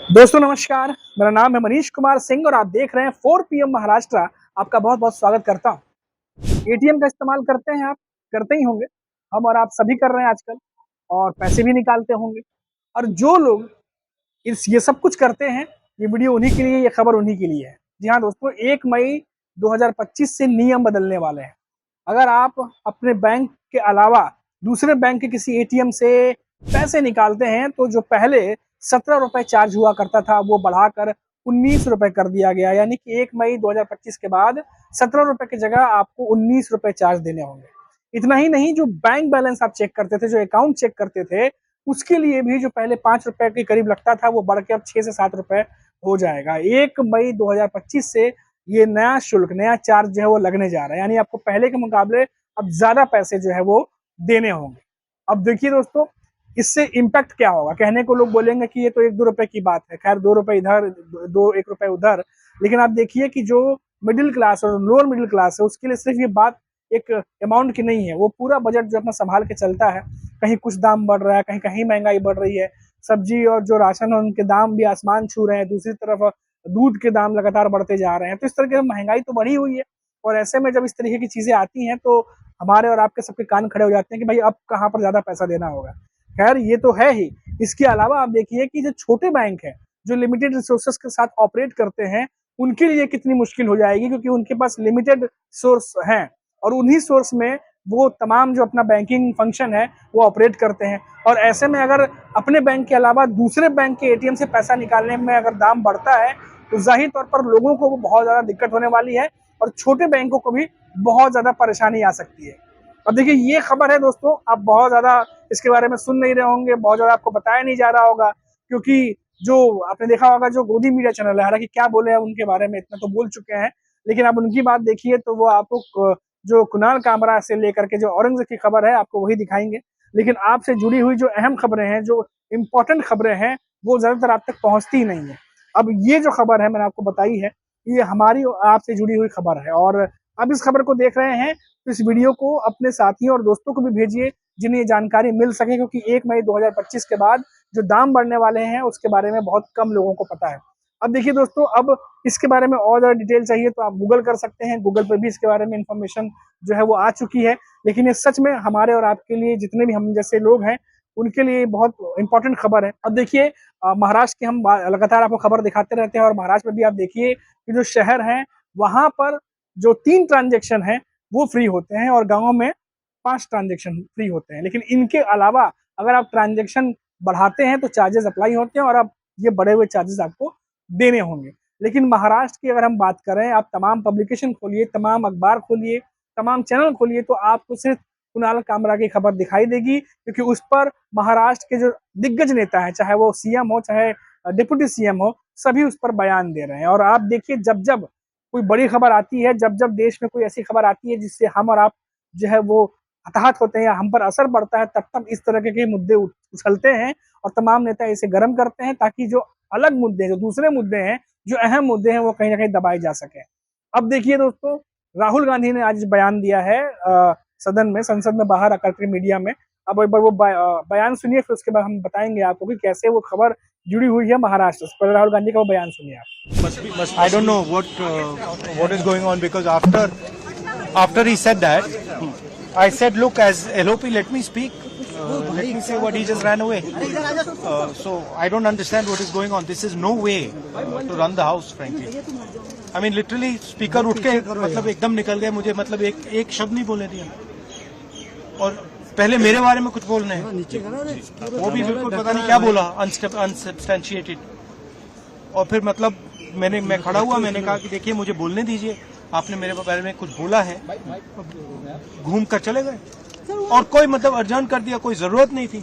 दोस्तों नमस्कार, मेरा नाम है मनीष कुमार सिंह और आप देख रहे हैं 4 PM महाराष्ट्र। आपका बहुत बहुत स्वागत करता हूं। एटीएम का इस्तेमाल करते हैं आप, करते ही होंगे। हम और आप सभी कर रहे हैं आजकल और पैसे भी निकालते होंगे। और जो लोग ये सब कुछ करते हैं, ये वीडियो उन्हीं के लिए, ये खबर उन्हीं के लिए है। जी हाँ दोस्तों, 1 मई 2025 से नियम बदलने वाले हैं। अगर आप अपने बैंक के अलावा दूसरे बैंक के किसी एटीएम से पैसे निकालते हैं तो जो पहले 17 रुपए चार्ज हुआ करता था वो बढ़ाकर 19 रुपए कर दिया गया। यानी कि 1 मई 2025 के बाद 17 रुपए की जगह आपको 19 रुपए चार्ज देने होंगे। इतना ही नहीं, जो बैंक बैलेंस आप चेक करते थे, जो अकाउंट चेक करते थे, उसके लिए भी जो पहले 5 रुपए के करीब लगता था वो बढ़ के अब 6 से 7 रुपए हो जाएगा। 1 मई 2025 से ये नया शुल्क, नया चार्ज जो है वो लगने जा रहा है। यानी आपको पहले के मुकाबले अब ज्यादा पैसे जो है वो देने होंगे। अब देखिए दोस्तों, इससे इम्पैक्ट क्या होगा। कहने को लोग बोलेंगे कि ये तो 1-2 रुपए की बात है, खैर 2 रुपए इधर, 1 रुपए उधर। लेकिन आप देखिए कि जो मिडिल क्लास और लोअर मिडिल क्लास है उसके लिए सिर्फ ये बात एक अमाउंट की नहीं है। वो पूरा बजट जो अपना संभाल के चलता है, कहीं कुछ दाम बढ़ रहा है, कहीं कहीं महंगाई बढ़ रही है, सब्जी और जो राशन है उनके दाम भी आसमान छू रहे हैं, दूसरी तरफ दूध के दाम लगातार बढ़ते जा रहे हैं। तो इस तरह की महंगाई तो बढ़ी हुई है और ऐसे में जब इस तरीके की चीजें आती हैं तो हमारे और आपके सबके कान खड़े हो जाते हैं कि भाई अब कहाँ पर ज्यादा पैसा देना होगा। खैर ये तो है ही, इसके अलावा आप देखिए कि जो छोटे बैंक है, जो लिमिटेड रिसोर्सेस के साथ ऑपरेट करते हैं, उनके लिए कितनी मुश्किल हो जाएगी, क्योंकि उनके पास लिमिटेड सोर्स हैं और उन्हीं सोर्स में वो तमाम जो अपना बैंकिंग फंक्शन है वो ऑपरेट करते हैं। और ऐसे में अगर अपने बैंक के अलावा दूसरे बैंक के एटीएम से पैसा निकालने में अगर दाम बढ़ता है तो जाहिर तौर पर लोगों को बहुत ज्यादा दिक्कत होने वाली है और छोटे बैंकों को भी बहुत ज्यादा परेशानी आ सकती है। अब देखिए ये खबर है दोस्तों, आप बहुत ज्यादा इसके बारे में सुन नहीं रहे होंगे, बहुत ज्यादा आपको बताया नहीं जा रहा होगा, क्योंकि जो आपने देखा होगा जो गोदी मीडिया चैनल है, हालांकि क्या बोले हैं उनके बारे में इतना तो बोल चुके हैं, लेकिन आप उनकी बात देखिए तो वो आपको जो कुणाल कामरा से लेकर के जो औरंगजेब की खबर है आपको वही दिखाएंगे। लेकिन आपसे जुड़ी हुई जो अहम खबरें हैं, जो इम्पोर्टेंट खबरें हैं, वो ज्यादातर आप तक पहुंचती ही नहीं है। अब ये जो खबर है मैंने आपको बताई है, ये हमारी आपसे जुड़ी हुई खबर है और अब इस खबर को देख रहे हैं तो इस वीडियो को अपने साथियों और दोस्तों को भी भेजिए जिन्हें ये जानकारी मिल सके, क्योंकि 1 मई 2025 के बाद जो दाम बढ़ने वाले हैं उसके बारे में बहुत कम लोगों को पता है। अब देखिए दोस्तों, अब इसके बारे में और ज्यादा डिटेल चाहिए तो आप गूगल कर सकते हैं, गूगल पर भी इसके बारे में इंफॉर्मेशन जो है वो आ चुकी है। लेकिन ये सच में हमारे और आपके लिए, जितने भी हम जैसे लोग हैं, उनके लिए बहुत इंपॉर्टेंट खबर है। अब देखिए महाराष्ट्र की हम लगातार आपको खबर दिखाते रहते हैं और महाराष्ट्र में भी आप देखिए कि जो शहर है वहां पर जो 3 ट्रांजेक्शन है वो फ्री होते हैं और गाँव में 5 ट्रांजेक्शन फ्री होते हैं। लेकिन इनके अलावा अगर आप ट्रांजेक्शन बढ़ाते हैं तो चार्जेस अप्लाई होते हैं और अब ये बढ़े हुए चार्जेस आपको देने होंगे। लेकिन महाराष्ट्र की अगर हम बात करें, आप तमाम पब्लिकेशन खोलिए, तमाम अखबार खोलिए, तमाम चैनल खोलिए, तो आपको सिर्फ कुणाल कामरा की खबर दिखाई देगी, क्योंकि उस पर महाराष्ट्र के जो दिग्गज नेता है, चाहे वो सीएम हो चाहे डिप्टी सीएम हो, सभी उस पर बयान दे रहे हैं। और आप देखिए जब जब कोई बड़ी खबर आती है, जब जब देश में कोई ऐसी खबर आती है जिससे हम और आप जो है वो हताहत होते हैं या हम पर असर पड़ता है, तब तब इस तरह के मुद्दे उछलते हैं और तमाम नेता इसे गर्म करते हैं ताकि जो अलग मुद्दे हैं, जो दूसरे मुद्दे हैं, जो अहम मुद्दे हैं, वो कहीं ना कहीं दबाए जा सके। अब देखिए दोस्तों, राहुल गांधी ने आज बयान दिया है सदन में, संसद में बाहर आकर के मीडिया में। अब एक बार वो बयान सुनिए, फिर उसके बाद हम बताएंगे आपको कि कैसे वो खबर जुड़ी हुई है महाराष्ट्र से। राहुल गांधी का वो बयान सुनिए आप। I don't know what is going on, because after he said that, I said, look, as LOP, let me speak. Let me say what he just ran away. So I don't understand what is going on. This is no way to run the house, frankly. I mean, literally, speaker उठ के मतलब एकदम निकल गए, मुझे मतलब एक शब्द नहीं बोलने दिया और पहले मेरे बारे में कुछ बोलने हैं, वो भी बिल्कुल पता नहीं क्या बोला, अनसब्सटेंशिएटेड। और फिर मतलब मैं खड़ा हुआ, मैंने कहा कि देखिए मुझे बोलने दीजिए, आपने मेरे बारे में कुछ बोला है, घूम कर चले गए और कोई मतलब अर्जन कर दिया, कोई जरूरत नहीं थी।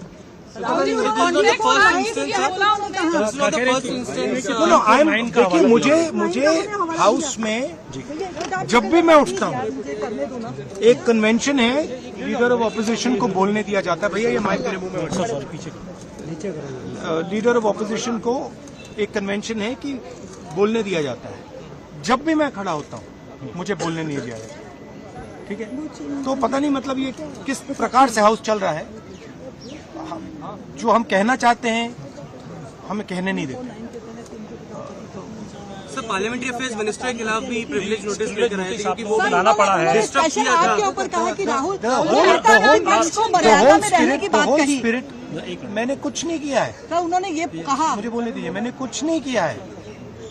देखिए मुझे हाउस में जब भी मैं उठता हूँ, एक कन्वेंशन है, लीडर ऑफ ऑपोजिशन को बोलने दिया जाता है। भैया ये माइक मेरे मुंह में पीछे, लीडर ऑफ ऑपोजिशन को एक कन्वेंशन है कि बोलने दिया जाता है। जब भी मैं खड़ा होता हूँ मुझे बोलने नहीं दिया जाता, ठीक है। तो पता नहीं मतलब ये किस प्रकार से हाउस चल रहा है, जो हम कहना चाहते हैं हमें कहने नहीं देते। पार्लियामेंट्री अफेयर्स मिनिस्टर के खिलाफ भी प्रिविलेज नोटिस लेकर आए थे क्योंकि वो लाना पड़ा है। डिस्टर्ब किया था। आपके ऊपर कहा कि राहुल spirit, की बात कही। मैंने कुछ नहीं किया है। सर उन्होंने ये कहा, मुझे बोलने दीजिए, मैंने कुछ नहीं किया है।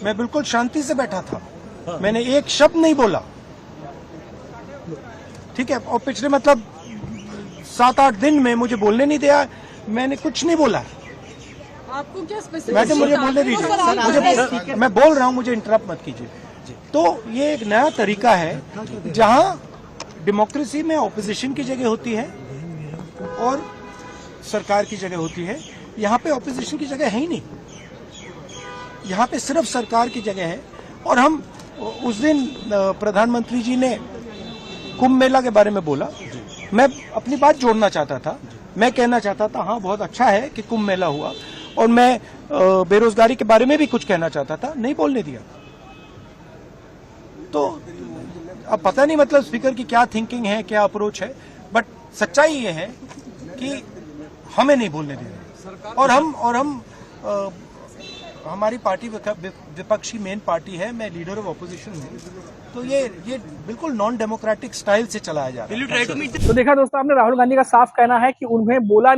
मैं बिल्कुल शांति से बैठा था, मैंने एक शब्द नहीं बोला, ठीक है। और पिछले मतलब 7-8 दिन में मुझे बोलने नहीं दिया, मैंने कुछ नहीं बोला। आपको क्या स्पेसिफिक, मैडम मुझे बोलने दीजिए, मैं बोल रहा हूँ, मुझे इंटरप्ट मत कीजिए। तो ये एक नया तरीका है जहां डेमोक्रेसी में ऑपोजिशन की जगह होती है और सरकार की जगह होती है। यहाँ पे ऑपोजिशन की जगह है ही नहीं, यहाँ पे सिर्फ सरकार की जगह है। और हम उस दिन प्रधानमंत्री जी ने कुंभ मेला के बारे में बोला, मैं अपनी बात जोड़ना चाहता था। मैं कहना चाहता था हाँ बहुत अच्छा है कि कुंभ मेला हुआ, और मैं बेरोजगारी के बारे में भी कुछ कहना चाहता था, नहीं बोलने दिया। तो अब पता नहीं मतलब स्पीकर की क्या थिंकिंग है, क्या अप्रोच है, बट सच्चाई ये है कि हमें नहीं बोलने दिया। और हम हमारी पार्टी विपक्षी मेन पार्टी है, मैं लीडर ऑफ ऑपोजिशन हूँ, तो ये बिल्कुल नॉन डेमोक्रेटिक स्टाइल से चलाया जा रहा है। तो देखा दोस्तों आपने, राहुल गांधी का साफ कहना है कि उन्हें बोलने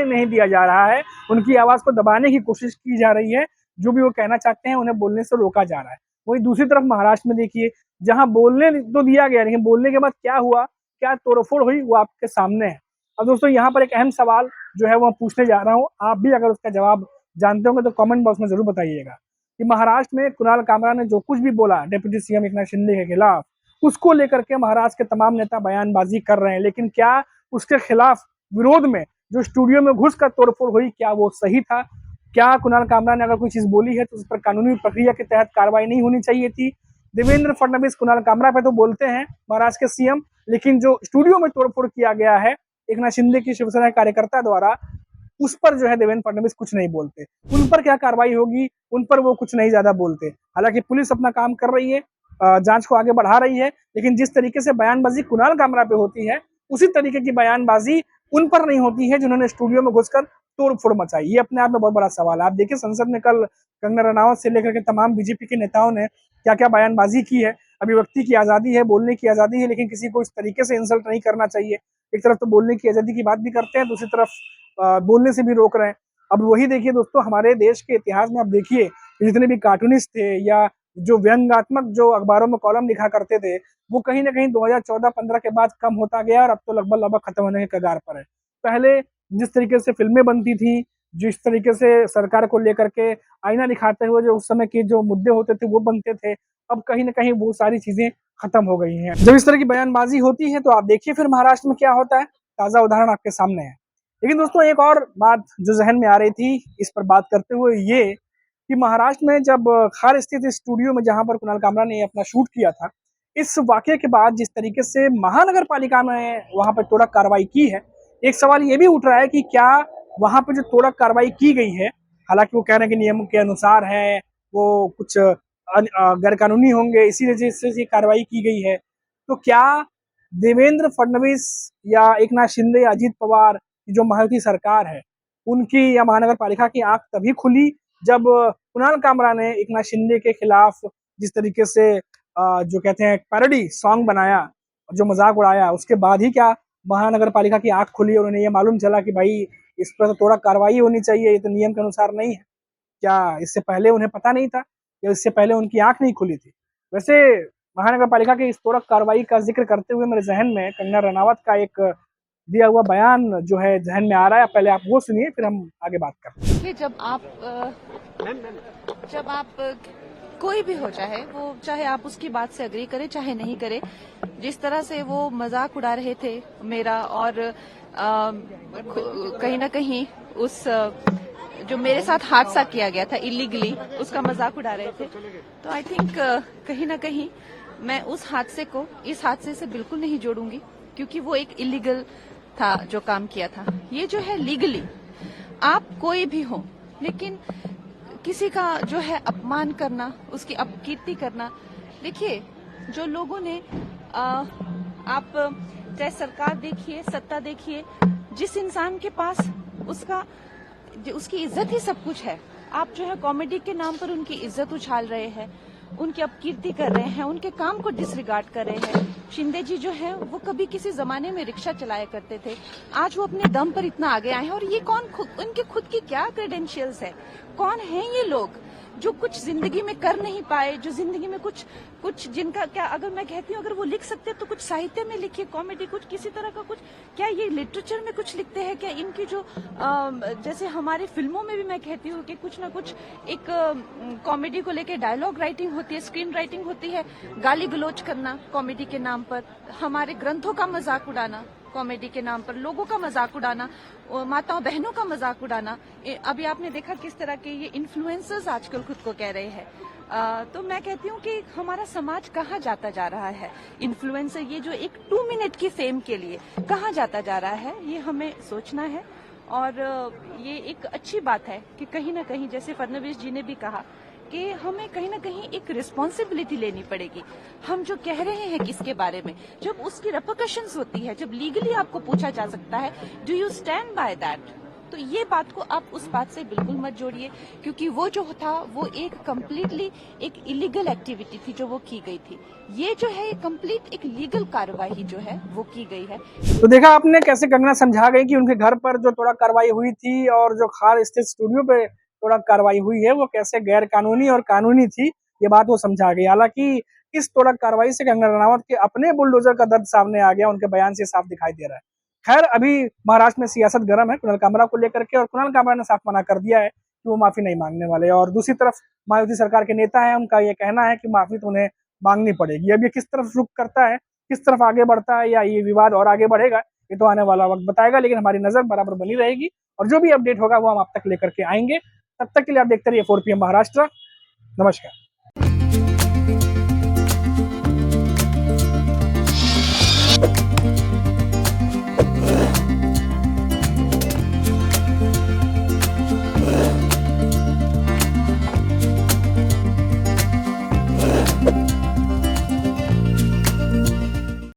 नहीं दिया जा रहा है, उनकी आवाज को दबाने की कोशिश की जा रही है। जो भी वो कहना चाहते हैं उन्हें बोलने से रोका जा रहा है। वहीं दूसरी तरफ महाराष्ट्र में देखिए, जहां बोलने तो दिया गया, लेकिन बोलने के बाद क्या हुआ, क्या तोड़फोड़ हुई, वो आपके सामने है। अब दोस्तों यहाँ पर एक अहम सवाल जो है वो पूछने जा रहा हूँ, आप भी अगर उसका जवाब जानते होंगे तो कमेंट बॉक्स में जरूर बताइएगा कि महाराष्ट्र में कुणाल कामरा ने जो कुछ भी बोला डिप्टी सीएम एकनाथ शिंदे के खिलाफ, उसको लेकर के महाराष्ट्र के तमाम नेता बयानबाजी कर रहे हैं, लेकिन क्या उसके खिलाफ विरोध में जो स्टूडियो में घुसकर तोड़फोड़ हुई, क्या वो सही था? क्या कुणाल कामरा ने अगर कोई चीज बोली है तो उस पर कानूनी प्रक्रिया के तहत कार्रवाई नहीं होनी चाहिए थी? देवेंद्र फडणवीस कुणाल कामरा पे तो बोलते हैं महाराष्ट्र के सीएम, लेकिन जो स्टूडियो में तोड़फोड़ किया गया है एकनाथ शिंदे की शिवसेना कार्यकर्ता द्वारा, उस पर जो है देवेंद्र फडणवीस कुछ नहीं बोलते। उन पर क्या कार्रवाई होगी, उन पर वो कुछ नहीं ज्यादा बोलते। हालांकि पुलिस अपना काम कर रही है, जांच को आगे बढ़ा रही है, लेकिन जिस तरीके से बयानबाजी कुणाल कामरा पे होती है, उसी तरीके की बयानबाजी उन पर नहीं होती है जिन्होंने स्टूडियो में घुसकर तोड़फोड़ मचाई। ये अपने आप में बहुत बड़ा सवाल है। आप देखिए संसद में कल कंगना रनावत से लेकर के तमाम बीजेपी के नेताओं ने क्या क्या बयानबाजी की है। अभिव्यक्ति की आजादी है, बोलने की आजादी है, लेकिन किसी को इस तरीके से इंसल्ट नहीं करना चाहिए। एक तरफ तो बोलने की आजादी की बात भी करते हैं, दूसरी तरफ बोलने से भी रोक रहे हैं। अब वही देखिए दोस्तों, हमारे देश के इतिहास में आप देखिए जितने भी कार्टूनिस्ट थे या जो व्यंग्यात्मक जो अखबारों में कॉलम लिखा करते थे, वो कहीं ना कहीं 2014-15 के बाद कम होता गया और अब तो लगभग खत्म होने के कगार पर है। पहले जिस तरीके से फिल्में बनती थी, जिस तरीके से सरकार को लेकर के आईना दिखाते हुए जो उस समय के जो मुद्दे होते थे वो बनते थे, अब कहीं ना कहीं वो सारी चीजें खत्म हो गई हैं। जब इस तरह की बयानबाजी होती है तो आप देखिए फिर महाराष्ट्र में क्या होता है। ताजा उदाहरण आपके सामने है। लेकिन दोस्तों एक और बात जो जहन में आ रही थी इस पर बात करते हुए, ये कि महाराष्ट्र में जब खार स्थित स्टूडियो में जहां पर कुणाल कामरा ने अपना शूट किया था, इस वाकये के बाद जिस तरीके से महानगर पालिका ने वहां पर तोड़क कार्रवाई की है, एक सवाल ये भी उठ रहा है कि क्या वहां पर जो तोड़क कार्रवाई की गई है, हालांकि वो कह रहे हैं कि नियमों के अनुसार है, वो कुछ गैर कानूनी होंगे, इसी वजह से कार्रवाई की गई है, तो क्या देवेंद्र फडणवीस या एकनाथ शिंदे, अजीत पवार जो महायुति सरकार है, उनकी या महानगर पालिका की आंख तभी खुली जब कुणाल कामरा ने एकनाथ शिंदे के खिलाफ जिस तरीके से जो कहते हैं पैरोडी सॉन्ग बनाया, जो मजाक उड़ाया, उसके बाद ही क्या महानगर पालिका की आंख खुली और उन्हें यह मालूम चला कि भाई इस पर तो थोड़ा कार्रवाई होनी चाहिए, ये तो नियम के अनुसार नहीं है। क्या इससे पहले उन्हें पता नहीं था या इससे पहले उनकी आंख नहीं खुली थी? वैसे महानगर पालिका की इस तोड़क कार्रवाई का जिक्र करते हुए मेरे जहन में कंगना रनावत का एक दिया हुआ बयान जो है जहन में आ रहा है। पहले आप वो सुनिए, फिर हम आगे बात करते हैं। जब आप कोई भी हो, चाहे आप उसकी बात से अग्री करें चाहे नहीं करें, जिस तरह से वो मजाक उड़ा रहे थे मेरा, और कहीं ना कहीं उस जो मेरे साथ हादसा किया गया था इलीगली, उसका मजाक उड़ा रहे थे, तो आई थिंक कहीं ना कहीं मैं उस हादसे को इस हादसे से बिल्कुल नहीं जोड़ूंगी, क्योंकि वो एक इलीगल था जो काम किया था। ये जो है लीगली, आप कोई भी हो, लेकिन किसी का जो है अपमान करना, उसकी अपकीर्ति करना, देखिए जो लोगों ने आप चाहे सरकार देखिए, सत्ता देखिए, जिस इंसान के पास उसकी इज्जत ही सब कुछ है, आप जो है कॉमेडी के नाम पर उनकी इज्जत उछाल रहे हैं, उनकी अपकीर्ति कर रहे हैं, उनके काम को डिसरिगार्ड कर रहे हैं। शिंदे जी जो है वो कभी किसी जमाने में रिक्शा चलाया करते थे, आज वो अपने दम पर इतना आगे आए हैं। और ये उनके खुद की क्या क्रेडेंशियल्स है, कौन है ये लोग जो कुछ जिंदगी में कर नहीं पाए, जो जिंदगी में कुछ जिनका क्या, अगर मैं कहती हूँ अगर वो लिख सकते तो कुछ साहित्य में लिखिए, कॉमेडी कुछ किसी तरह का कुछ, क्या ये लिटरेचर में कुछ लिखते हैं क्या? इनकी जो जैसे हमारी फिल्मों में भी मैं कहती हूँ कि कुछ ना कुछ एक कॉमेडी को लेके डायलॉग राइटिंग होती है, स्क्रीन राइटिंग होती है, गाली गलौज करना कॉमेडी के नाम पर, हमारे ग्रंथों का मजाक उड़ाना कॉमेडी के नाम पर, लोगों का मजाक उड़ाना, माताओं बहनों का मजाक उड़ाना। अभी आपने देखा किस तरह के ये इन्फ्लुएंसर्स आजकल खुद को कह रहे हैं। तो मैं कहती हूँ कि हमारा समाज कहाँ जाता जा रहा है, इन्फ्लुएंसर ये जो एक 2 मिनट की फेम के लिए कहाँ जाता जा रहा है, ये हमें सोचना है। और ये एक अच्छी बात है कि कहीं ना कहीं जैसे फडणवीस जी ने भी कहा कि हमें कहीं ना कहीं एक रिस्पॉन्सिबिलिटी लेनी पड़ेगी। हम जो कह रहे हैं किसके बारे में, जब उसकी रेपरकशंस होती है, जब लीगली आपको पूछा जा सकता है do you stand by that, तो ये बात को आप उस बात से बिल्कुल मत जोड़िए, क्योंकि वो जो था वो एक कंप्लीटली एक इलीगल एक्टिविटी थी जो वो की गई थी। ये जो है कंप्लीट एक लीगल कार्रवाई जो है वो की गई है। तो देखा आपने कैसे कंगना समझा गई कि उनके घर पर जो थोड़ा कार्रवाई हुई थी और जो खार स्थित स्टूडियो पे थोड़ा कार्रवाई हुई है वो कैसे गैर कानूनी और कानूनी थी, ये बात वो समझा गई। हालांकि इस थोड़ा कार्रवाई से कंगना रनावत के अपने बुलडोजर का दर्द सामने आ गया, उनके बयान से साफ दिखाई दे रहा है। खैर अभी महाराष्ट्र में सियासत गर्म है कुणाल कामरा को लेकर के, और कुणाल कामरा ने साफ मना कर दिया है कि वो माफी नहीं मांगने वाले। और दूसरी तरफ मायावती सरकार के नेता है, उनका ये कहना है कि माफी तो उन्हें मांगनी पड़ेगी। अब ये किस तरफ रुख करता है, किस तरफ आगे बढ़ता है, या ये विवाद और आगे बढ़ेगा, ये तो आने वाला वक्त बताएगा। लेकिन हमारी नजर बराबर बनी रहेगी और जो भी अपडेट होगा वो हम आप तक लेकर के आएंगे। तब तक के लिए आप देखते रहिए 4 PM महाराष्ट्र। नमस्कार।